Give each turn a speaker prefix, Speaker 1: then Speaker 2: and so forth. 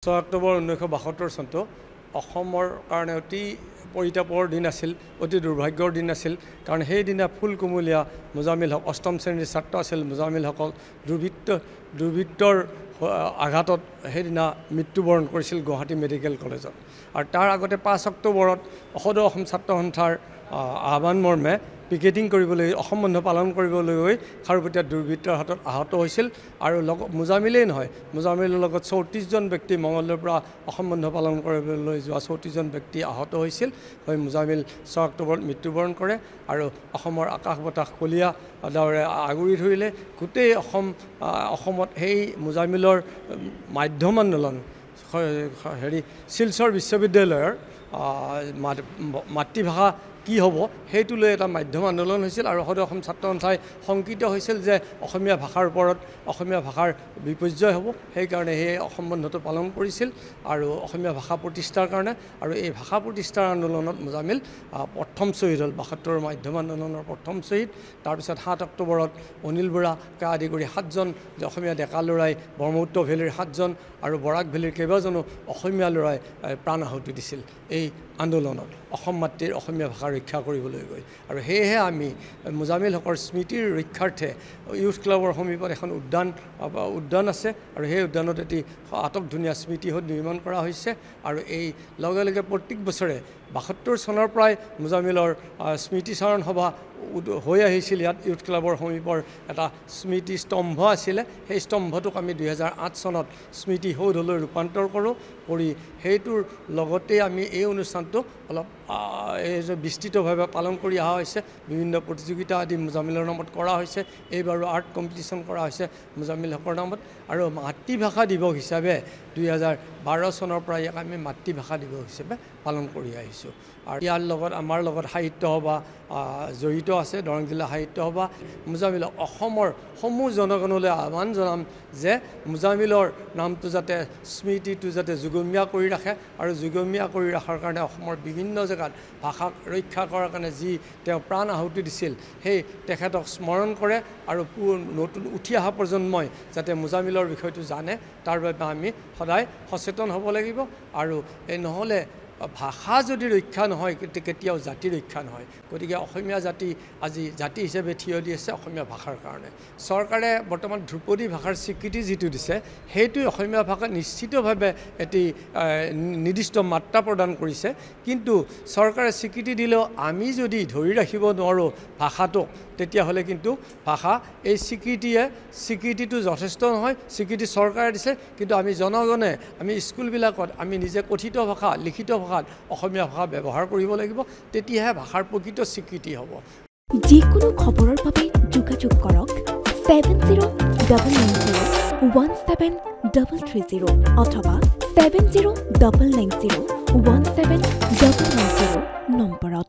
Speaker 1: 6 অক্টোবৰ 1972 চনটো অসমৰ কাৰণে অতি পৰিতাপৰ দিন আছিল, অতি দুৰ্ভাগ্যৰ দিন আছিল। কাৰণ সেইদিনা ফুলকুমলীয়া মুজামিল হক অষ্টম শ্ৰেণীৰ ছাত্ৰ আছিল। মুজামিল হকক দুৰ্বৃত্তৰ আঘাতত সেইদিনা মৃত্যুবৰণ কৰিছিল গুৱাহাটী মেডিকেল কলেজত। আৰু তাৰ আগতে 5 অক্টোবৰত সদৌ অসম ছাত্ৰ সন্থাৰ আহ্বান মৰ্মে পিকেটিং কৰিবলৈ অসম বন্ধ পালন কৰিবলৈ গৈ খাৰুপেটীয়া দুৰ্বৃত্তৰ হাতত আহত হৈছিল। আৰু মুজামিলেই নহয়, মুজামিলৰ লগত 34জন ব্যক্তি মঙলদৈৰ পৰা অসম বন্ধ পালন কৰিবলৈ যোৱা 34জন ব্যক্তি আহত হৈছিল। মুজামিল 6 অক্টোবৰত মৃত্যুবৰণ কৰে আৰু অসমৰ আকাশ বতাহ কলীয়া ডাৱৰে আগুৰি ধৰিলে। গোটেই অসমত সেই মুজামিলৰ মাধ্যম আন্দোলন শিলচৰ বিশ্ববিদ্যালয়ৰ মাতৃভাষা কি হ'ব সেইটো লৈ এটা মাধ্যম আন্দোলন হৈছিল। আৰু সদৌ অসম ছাত্ৰ সন্থাই শংকিত হৈছিল যে অসমীয়া ভাষাৰ ওপৰত অসমীয়া ভাষাৰ বিপৰ্যয় হ'ব। সেইকাৰণে সেই অসম বন্ধটো পালন কৰিছিল আৰু অসমীয়া ভাষা প্ৰতিষ্ঠাৰ কাৰণে। আৰু এই ভাষা প্ৰতিষ্ঠাৰ আন্দোলনত মুজামিল প্ৰথম শ্বহীদ হ'ল। 72 মাধ্যম আন্দোলনৰ প্ৰথম শ্বহীদ। তাৰপিছত 7 অক্টোবৰত অনিল বৰাকে আদি কৰি 7জন অসমীয়া ডেকা ল'ৰাই, ব্ৰহ্মপুত্ৰ ভেলীৰ 7জন আৰু বৰাক ভেলীৰ কেইবাজনো অসমীয়া ল'ৰাই প্ৰাণ আহুতি দিছিল এই আন্দোলনত অসম মাতৃৰ অসমীয়া ভাষা ৰক্ষা কৰিবলৈ গৈ। আৰু সেয়েহে আমি মুজামিল হকৰ স্মৃতিৰ ৰক্ষাৰ্থে ইউথ ক্লাবৰ সমীপত এখন উদ্যান আছে আৰু সেই উদ্যানত এটি আটকধুনীয়া স্মৃতিসৌধ নিৰ্মাণ কৰা হৈছে। আৰু এই লগে লগে প্ৰত্যেক বছৰে 72 চনৰ পৰাই মুজামিলৰ স্মৃতিচাৰণ সভা হৈ আহিছিল। ইয়াত ইউথ ক্লাবৰ সমীপৰ এটা স্মৃতি স্তম্ভ আছিলে। সেই স্তম্ভটোক আমি 2008 চনত স্মৃতিসৌধলৈ ৰূপান্তৰ কৰি সেইটোৰ লগতে আমি এই অনুষ্ঠানটো অলপ বিস্তৃতভাৱে পালন কৰি অহা হৈছে। বিভিন্ন প্ৰতিযোগিতা আদি মুজামিলৰ নামত কৰা হৈছে। এইবাৰো আৰ্ট কম্পিটিশ্যন কৰা হৈছে মুজামিল হকৰ নামত। আৰু মাতৃভাষা দিৱস হিচাপে 2012 চনৰ পৰা ইয়াক আমি মাতৃভাষা দিৱস হিচাপে পালন কৰি আহিছোঁ। আৰু ইয়াৰ লগত আমাৰ লগত সাহিত্য সভা জড়িত আছে, দৰং জিলা সাহিত্য সভা। মুজামিলক অসমৰ সমূহ জনগণলৈ আহ্বান জনাম যে মুজামিলৰ নামটো যাতে স্মৃতিটো যাতে যুগমীয়া কৰি ৰাখে। আৰু যুগমীয়া কৰি ৰখাৰ কাৰণে অসমৰ বিভিন্ন জেগাত ভাষাক ৰক্ষা কৰাৰ কাৰণে যি তেওঁ প্ৰাণ আহুতি দিছিল সেই তেখেতক স্মৰণ কৰে। আৰু নতুন উঠি অহা প্ৰজন্মই যাতে মুজামিলৰ বিষয়টো জানে তাৰ বাবে আমি সদায় সচেতন হ'ব লাগিব। আৰু এই নহ'লে ভাষা যদি ৰক্ষা নহয় কেতিয়াও জাতি ৰক্ষা নহয়। গতিকে অসমীয়া জাতি আজি জাতি হিচাপে থিয় দি আছে অসমীয়া ভাষাৰ কাৰণে। চৰকাৰে বৰ্তমান ধ্ৰুপদী ভাষাৰ স্বীকৃতি যিটো দিছে সেইটোৱে অসমীয়া ভাষা নিশ্চিতভাৱে এটি নিৰ্দিষ্ট মাত্ৰা প্ৰদান কৰিছে। কিন্তু চৰকাৰে স্বীকৃতি দিলেও আমি যদি ধৰি ৰাখিব নোৱাৰোঁ ভাষাটোক তেতিয়াহ'লে কিন্তু ভাষা এই স্বীকৃতিটো যথেষ্ট নহয়। স্বীকৃতি চৰকাৰে দিছে, কিন্তু আমি জনগণে আমি স্কুলবিলাকত আমি নিজে কথিত ভাষা লিখিত ভাষাত অসমীয়া ভাষা ব্যৱহাৰ কৰিব লাগিব। তেতিয়াহে ভাষাৰ প্ৰকৃত স্বীকৃতি হ'ব।
Speaker 2: যিকোনো খবৰৰ বাবে যোগাযোগ কৰক 7099017330 অথবা 7099017990 নম্বৰত।